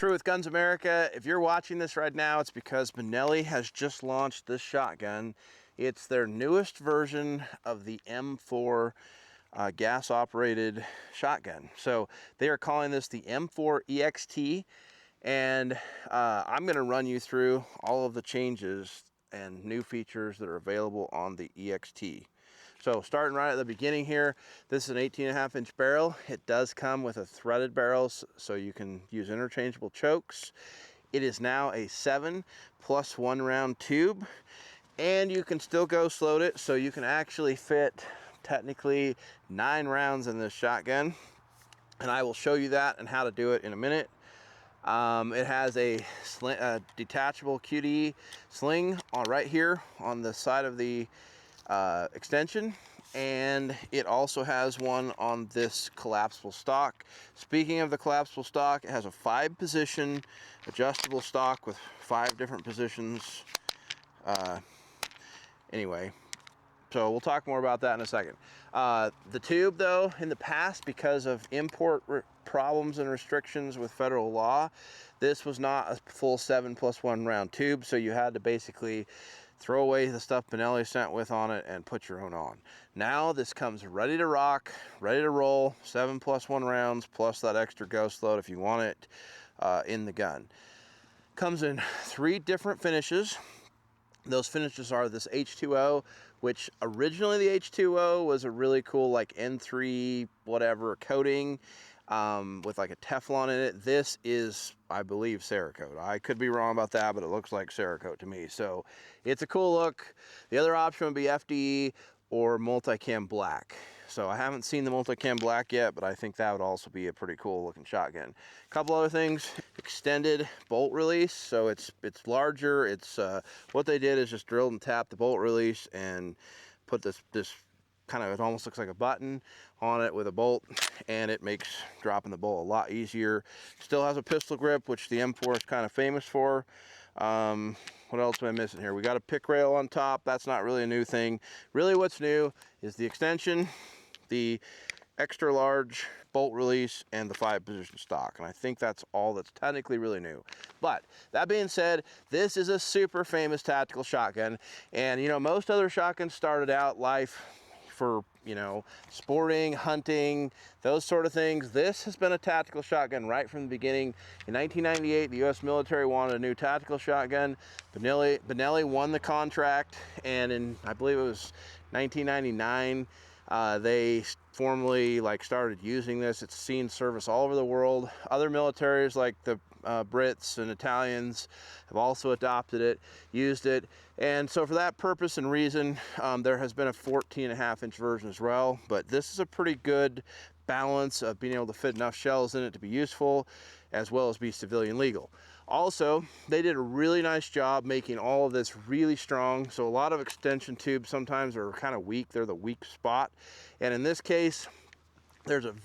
True with GunsAmerica, if you're watching this right now, it's because Benelli has just launched this shotgun. It's their newest version of the M4 gas-operated shotgun. So they are calling this the M4 EXT, and I'm going to run you through all of the changes and new features that are available on the EXT. So starting right at the beginning here, this is an 18.5-inch barrel. It does come with a threaded barrel, so you can use interchangeable chokes. It is now a 7+1 round tube, and you can still ghost load it, so you can actually fit technically 9 rounds in this shotgun. And I will show you that and how to do it in a minute. It has a detachable QD sling right here on the side of the extension, and it also has one on this collapsible stock. Speaking of the collapsible stock, it has a 5-position adjustable stock with 5 different positions. Anyway, so we'll talk more about that in a second. The tube, though, in the past, because of import problems and restrictions with federal law, this was not a full 7+1 round tube, so you had to basically throw away the stuff Benelli sent with on it and put your own on. Now this comes ready to rock, ready to roll, 7+1 rounds, plus that extra ghost load if you want it in the gun. Comes in 3 different finishes. Those finishes are this H2O, which originally the H2O was a really cool like N3 whatever coating with like a Teflon in it. This is, I believe, Cerakote. I could be wrong about that, but it looks like Cerakote to me. So it's a cool look. The other option would be FDE or multicam black. So I haven't seen the multicam black yet, but I think that would also be a pretty cool looking shotgun. A couple other things: extended bolt release. So it's larger. It's what they did is just drilled and tapped the bolt release and put this kind of, it almost looks like a button on it with a bolt, and it makes dropping the bolt a lot easier. Still has a pistol grip, which the M4 is kind of famous for. What else am I missing here? We got a pick rail on top. That's not really a new thing. Really what's new is the extension, the extra large bolt release, and the 5-position stock. And I think that's all that's technically really new. But that being said, this is a super famous tactical shotgun. And you know, most other shotguns started out life for, you know, sporting, hunting, those sort of things. This has been a tactical shotgun right from the beginning. In 1998, the U.S. military wanted a new tactical shotgun. Benelli won the contract, and in, I believe it was 1999, they formally started using this. It's seen service all over the world. Other militaries like the Brits and Italians have also adopted it, used it, and so for that purpose and reason, there has been a 14.5-inch version as well. But this is a pretty good balance of being able to fit enough shells in it to be useful, as well as be civilian legal. Also, they did a really nice job making all of this really strong. So a lot of extension tubes sometimes are kind of weak. They're the weak spot. And in this case, there's a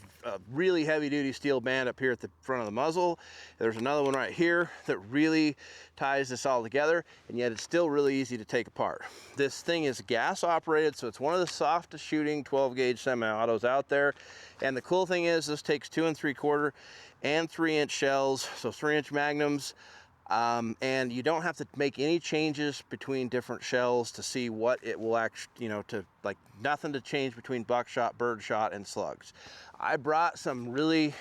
really heavy-duty steel band up here at the front of the muzzle. There's another one right here that really ties this all together, and yet it's still really easy to take apart. This thing is gas-operated, so it's one of the softest shooting 12-gauge semi-autos out there. And the cool thing is this takes 2 3/4 and 3-inch shells, so 3-inch magnums. And you don't have to make any changes between different shells to see what it will actually, nothing to change between buckshot, birdshot, and slugs. I brought some really,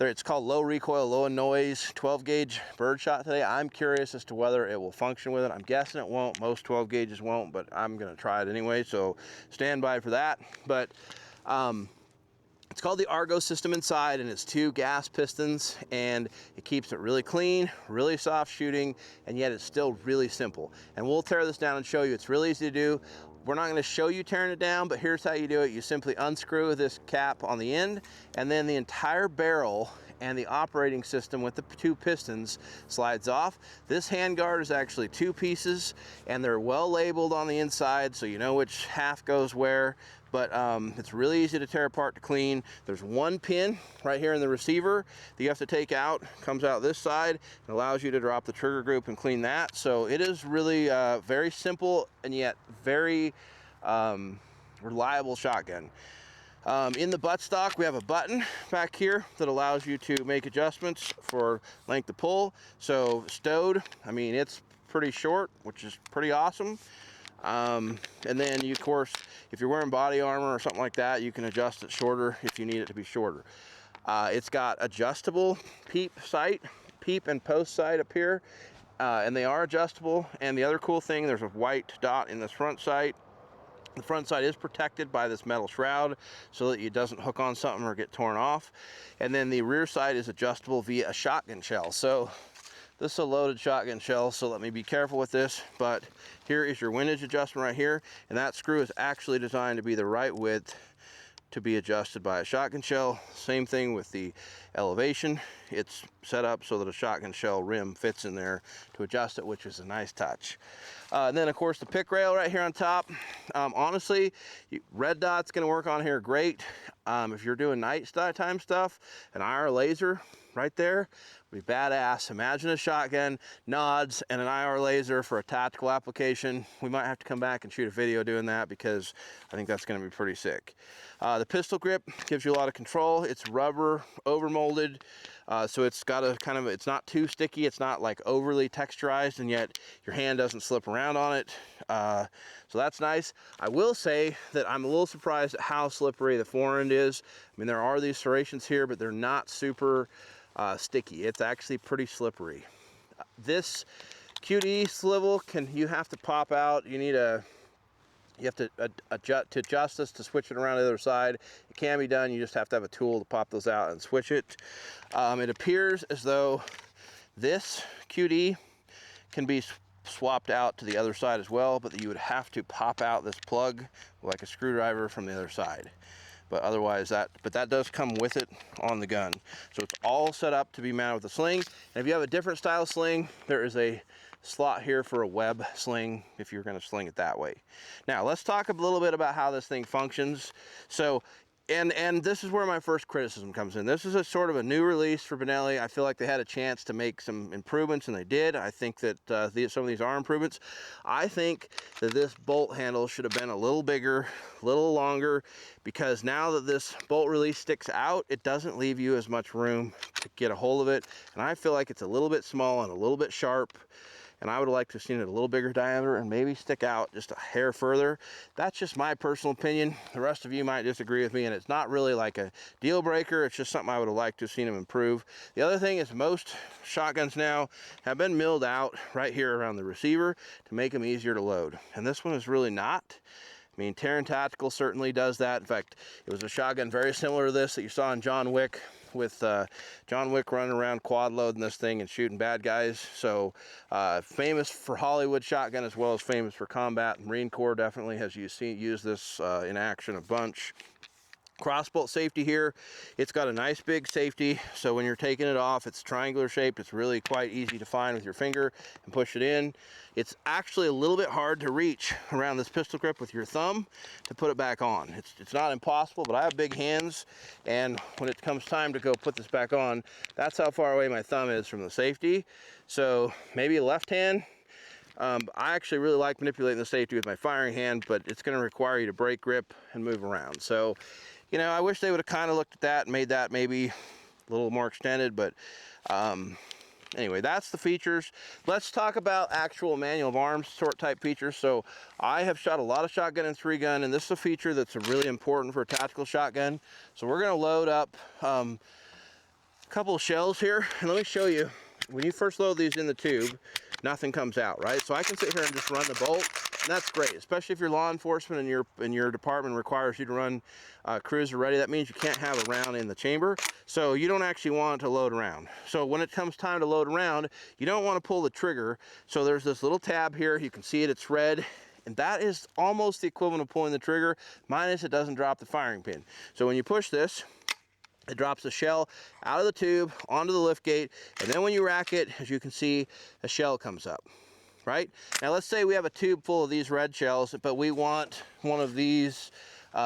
it's called low recoil, low noise 12-gauge birdshot today. I'm curious as to whether it will function with it. I'm guessing it won't. Most 12 gauges won't, but I'm going to try it anyway, so stand by for that. But it's called the Argo system inside, and it's 2 gas pistons, and it keeps it really clean, really soft shooting, and yet it's still really simple. And we'll tear this down and show you. It's really easy to do. We're not going to show you tearing it down, but here's how you do it. You simply unscrew this cap on the end, and then the entire barrel and the operating system with the 2 pistons slides off. This handguard is actually 2 pieces, and they're well labeled on the inside, so you know which half goes where. But it's really easy to tear apart to clean. There's 1 pin right here in the receiver that you have to take out. Comes out this side and allows you to drop the trigger group and clean that. So it is really very simple and yet very reliable shotgun. In the buttstock, we have a button back here that allows you to make adjustments for length of pull. So stowed, I mean, it's pretty short, which is pretty awesome. And then you, of course, if you're wearing body armor or something like that, you can adjust it shorter if you need it to be shorter. It's got adjustable peep and post sight up here, and they are adjustable. And the other cool thing, there's a white dot in this front sight. The front sight is protected by this metal shroud so that it doesn't hook on something or get torn off. And then the rear sight is adjustable via a shotgun shell. So this is a loaded shotgun shell, so let me be careful with this, but here is your windage adjustment right here, and that screw is actually designed to be the right width to be adjusted by a shotgun shell. Same thing with the elevation. It's set up so that a shotgun shell rim fits in there to adjust it, which is a nice touch. And then of course the pick rail right here on top. Honestly, red dot's gonna work on here great. If you're doing nighttime stuff, an IR laser right there would be badass. Imagine a shotgun, nods, and an IR laser for a tactical application. We might have to come back and shoot a video doing that because I think that's gonna be pretty sick. The pistol grip gives you a lot of control. It's rubber over molded, so it's got a kind of, it's not too sticky, it's not like overly texturized, and yet your hand doesn't slip around on it. So that's nice. I will say that I'm a little surprised at how slippery the forend is. I mean, there are these serrations here, but they're not super sticky. It's actually pretty slippery. This QD swivel you have to pop out. You have to adjust this to switch it around to the other side. It can be done. You just have to have a tool to pop those out and switch it. It appears as though this QD can be swapped out to the other side as well, but you would have to pop out this plug like a screwdriver from the other side. But otherwise that does come with it on the gun. So it's all set up to be mounted with a sling. And if you have a different style sling, there is a slot here for a web sling if you're going to sling it that way. Now let's talk a little bit about how this thing functions. So and this is where my first criticism comes in. This is a sort of a new release for Benelli. I feel like they had a chance to make some improvements, and they did. I think that some of these are improvements. I think that this bolt handle should have been a little bigger, a little longer, because now that this bolt release sticks out, it doesn't leave you as much room to get a hold of it. And I feel like it's a little bit small and a little bit sharp. And I would have liked to have seen it a little bigger diameter and maybe stick out just a hair further. That's just my personal opinion. The rest of you might disagree with me, and it's not really like a deal breaker. It's just something I would have liked to have seen them improve. The other thing is most shotguns now have been milled out right here around the receiver to make them easier to load. And this one is really not. I mean, Terran Tactical certainly does that. In fact, it was a shotgun very similar to this that you saw in John Wick, with John Wick running around quad loading this thing and shooting bad guys. So famous for Hollywood shotgun, as well as famous for combat. Marine Corps definitely has used this in action a bunch. Crossbolt safety here. It's got a nice big safety, so when you're taking it off, it's triangular shaped. It's really quite easy to find with your finger and push it in. It's actually a little bit hard to reach around this pistol grip with your thumb to put it back on. It's not impossible, but I have big hands, and when it comes time to go put this back on, that's how far away my thumb is from the safety. So maybe a left hand. I actually really like manipulating the safety with my firing hand, but it's going to require you to break grip and move around. So, you know, I wish they would have kind of looked at that and made that maybe a little more extended, but anyway, that's the features. Let's talk about actual manual of arms sort type features. So I have shot a lot of shotgun and 3-gun, and this is a feature that's really important for a tactical shotgun. So we're going to load up a couple of shells here, and let me show you. When you first load these in the tube, nothing comes out, right? So I can sit here and just run the bolt, and that's great, especially if you're law enforcement and your department requires you to run cruiser ready. That means you can't have a round in the chamber, so you don't actually want to load around. So when it comes time to load around, you don't want to pull the trigger. So there's this little tab here. You can see it, it's red. And that is almost the equivalent of pulling the trigger, minus it doesn't drop the firing pin. So when you push this, it drops the shell out of the tube onto the lift gate, and then when you rack it, as you can see, a shell comes up, right? Now let's say we have a tube full of these red shells, but we want one of these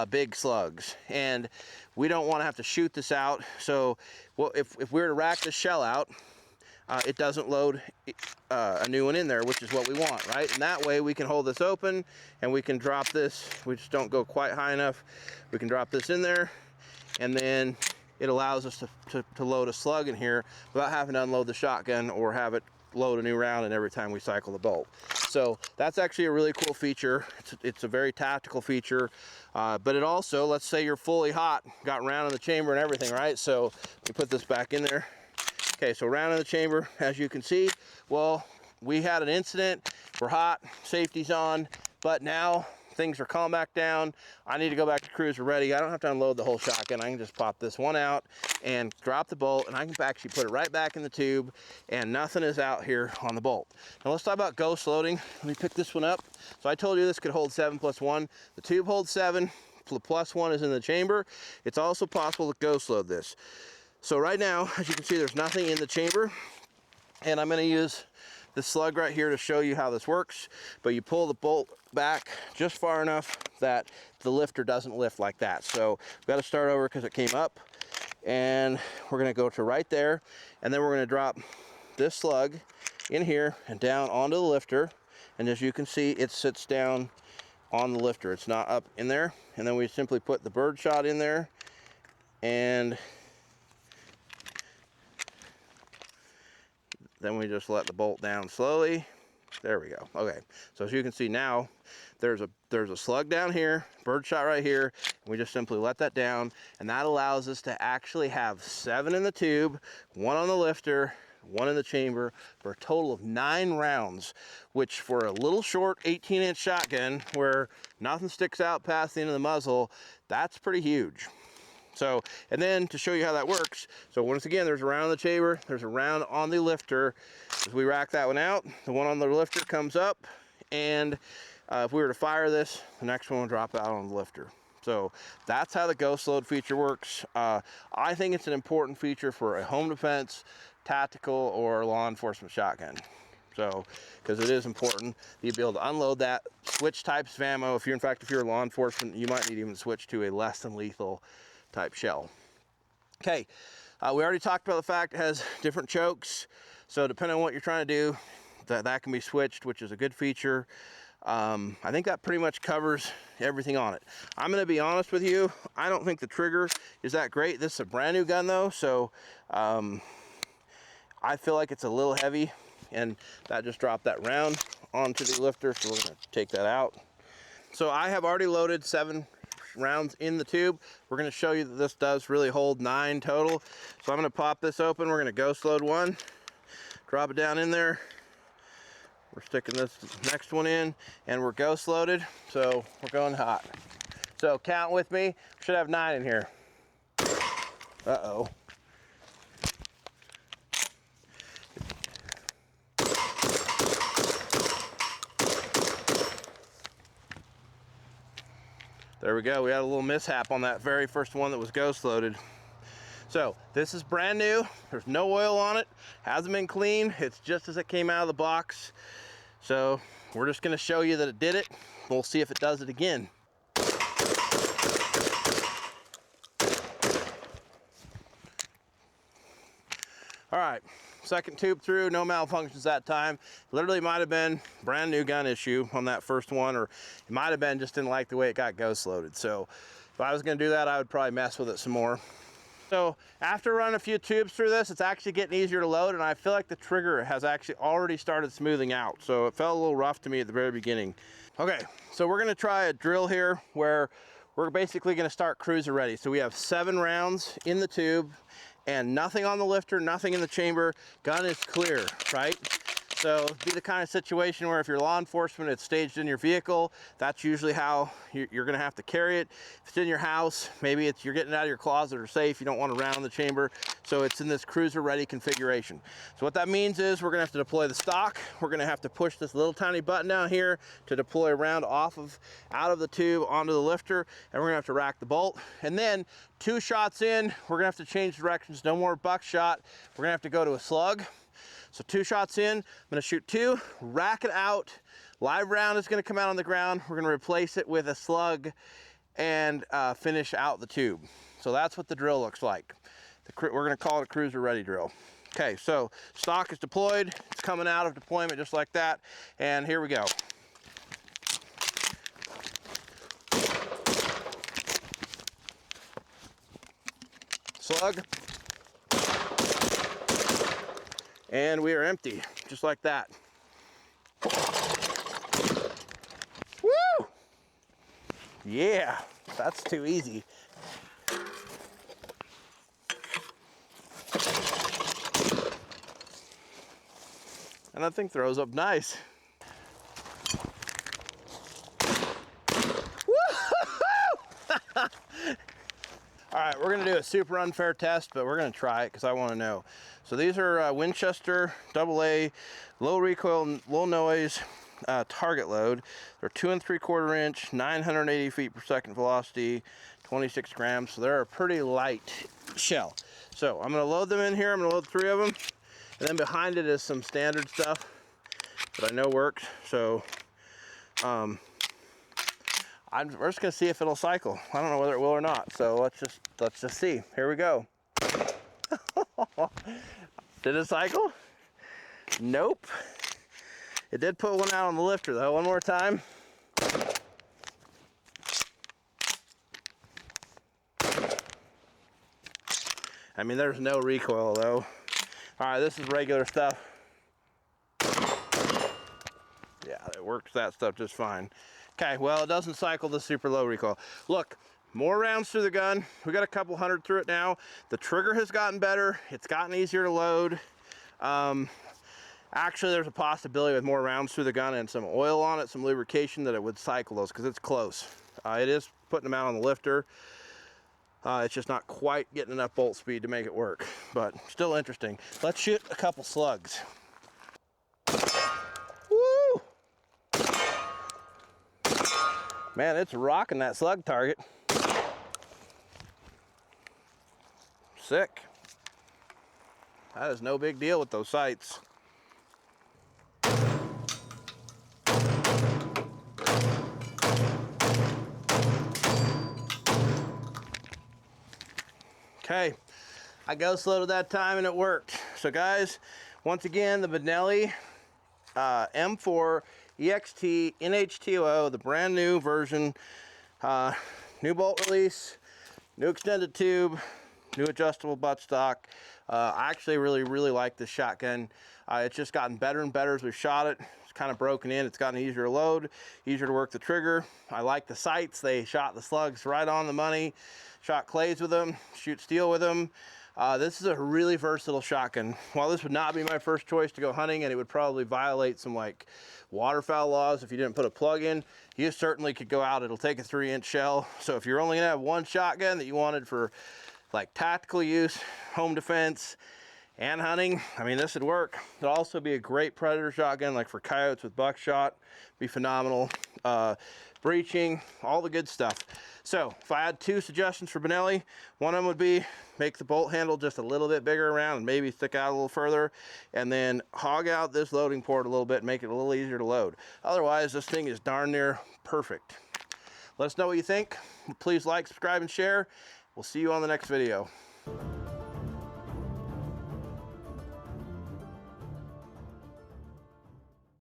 big slugs, and we don't want to have to shoot this out. So well, if we were to rack the shell out, it doesn't load a new one in there, which is what we want, right? And that way we can hold this open and we can drop this. We just don't go quite high enough. We can drop this in there, and then it allows us to load a slug in here without having to unload the shotgun or have it load a new round in every time we cycle the bolt. So that's actually a really cool feature. It's a very tactical feature, but it also, let's say you're fully hot, got round in the chamber and everything, right? So we put this back in there. Okay, so round in the chamber, as you can see, well, we had an incident, we're hot, safety's on, but now things are calmed back down. I need to go back to cruiser ready. I don't have to unload the whole shotgun. I can just pop this one out and drop the bolt, and I can actually put it right back in the tube, and nothing is out here on the bolt. Now let's talk about ghost loading. Let me pick this one up. So I told you this could hold 7 plus 1. The tube holds 7, plus 1 is in the chamber. It's also possible to ghost load this. So right now, as you can see, there's nothing in the chamber, and I'm going to use the slug right here to show you how this works. But you pull the bolt back just far enough that the lifter doesn't lift like that. So we've got to start over because it came up, and we're going to go to right there, and then we're going to drop this slug in here and down onto the lifter, and as you can see, it sits down on the lifter. It's not up in there. And then we simply put the bird shot in there, and then we just let the bolt down slowly. There we go. Okay, so as you can see now, there's a slug down here, bird shot right here, and we just simply let that down, and that allows us to actually have 7 in the tube, 1 on the lifter, 1 in the chamber, for a total of 9 rounds, which for a little short 18-inch shotgun where nothing sticks out past the end of the muzzle, that's pretty huge. So, and then to show you how that works, so once again, there's a round in the chamber, there's a round on the lifter. As we rack that one out, the one on the lifter comes up, and if we were to fire this, the next one will drop out on the lifter. So that's how the ghost load feature works. I think it's an important feature for a home defense, tactical, or law enforcement shotgun. So, because it is important, you'd be able to unload that, switch types of ammo. If you're law enforcement, you might need to even switch to a less than lethal type shell. Okay, we already talked about the fact it has different chokes, so depending on what you're trying to do, that can be switched, which is a good feature. I think that pretty much covers everything on it. I'm going to be honest with you, I don't think the trigger is that great. This is a brand new gun though, so I feel like it's a little heavy, and that just dropped that round onto the lifter, so we're going to take that out. So I have already loaded 7 rounds in the tube. We're going to show you that this does really hold 9 total. So I'm going to pop this open. We're going to ghost load 1, drop it down in there. We're sticking this next one in, and we're ghost loaded, so we're going hot. So count with me. We should have 9 in here. Uh-oh. There we go. We had a little mishap on that very first one that was ghost loaded. So this is brand new. There's no oil on it. Hasn't been cleaned. It's just as it came out of the box. So we're just going to show you that it did it. We'll see if it does it again. All right, second tube through, no malfunctions that time. Literally might have been brand new gun issue on that first one, or it might have been just didn't like the way it got ghost loaded. So if I was going to do that, I would probably mess with it some more. So after running a few tubes through this, it's actually getting easier to load, and I feel like the trigger has actually already started smoothing out. So it felt a little rough to me at the very beginning. Okay, so we're going to try a drill here where we're basically going to start cruiser ready. So we have 7 rounds in the tube, and nothing on the lifter, nothing in the chamber. Gun is clear, right? So it'd be the kind of situation where if you're law enforcement, it's staged in your vehicle. That's usually how you're gonna have to carry it. If it's in your house, maybe you're getting it out of your closet or safe, you don't want to round the chamber. So it's in this cruiser ready configuration. So what that means is we're gonna have to deploy the stock. We're gonna have to push this little tiny button down here to deploy a round out of the tube onto the lifter, and we're gonna have to rack the bolt. And then 2 shots in, we're gonna have to change directions. No more buckshot. We're gonna have to go to a slug. So 2 shots in, I'm gonna shoot 2, rack it out. Live round is gonna come out on the ground. We're gonna replace it with a slug and finish out the tube. So that's what the drill looks like. We're gonna call it a cruiser ready drill. Okay, so stock is deployed. It's coming out of deployment just like that. And here we go. Slug. And we are empty, just like that. Woo! Yeah, that's too easy. And that thing throws up nice. All right, we're gonna do a super unfair test, but we're gonna try it because I wanna know. So these are Winchester AA, low recoil, low noise, target load. They're 2 3/4 inch, 980 feet per second velocity, 26 grams. So they're a pretty light shell. So I'm gonna load them in here. I'm gonna load 3 of them. And then behind it is some standard stuff that I know works. So we're just gonna see if it'll cycle. I don't know whether it will or not. So let's just see. Here we go. Did it cycle? Nope. It did put one out on the lifter though. One more time. I mean, there's no recoil though. All right, this is regular stuff. Yeah, it works that stuff just fine. Okay, well, it doesn't cycle the super low recoil. Look, more rounds through the gun. We got a couple hundred through it now. The trigger has gotten better. It's gotten easier to load. Actually, there's a possibility with more rounds through the gun and some oil on it, some lubrication, that it would cycle those because it's close. It is putting them out on the lifter. It's just not quite getting enough bolt speed to make it work, but still interesting. Let's shoot a couple slugs. Woo! Man, it's rocking that slug target. Sick. That is no big deal with those sights. Okay, I ghost loaded that time and it worked. So guys, once again, the Benelli M4 EXT NH2O, the brand new version, new bolt release, new extended tube, new adjustable buttstock. I actually really like this shotgun. It's just gotten better and better as we've shot it. It's kind of broken in. It's gotten easier to load, easier to work the trigger. I like the sights. They shot the slugs right on the money. Shot clays with them, shoot steel with them. This is a really versatile shotgun. While this would not be my first choice to go hunting, and it would probably violate some like waterfowl laws if you didn't put a plug in, you certainly could go out. It'll take a 3-inch shell. So if you're only gonna have one shotgun that you wanted for like tactical use, home defense, and hunting, I mean, this would work. It'll also be a great predator shotgun, like for coyotes with buckshot, be phenomenal. Breaching, all the good stuff. So if I had 2 suggestions for Benelli, one of them would be make the bolt handle just a little bit bigger around and maybe stick out a little further, and then hog out this loading port a little bit and make it a little easier to load. Otherwise, this thing is darn near perfect. Let us know what you think. Please like, subscribe, and share. We'll see you on the next video.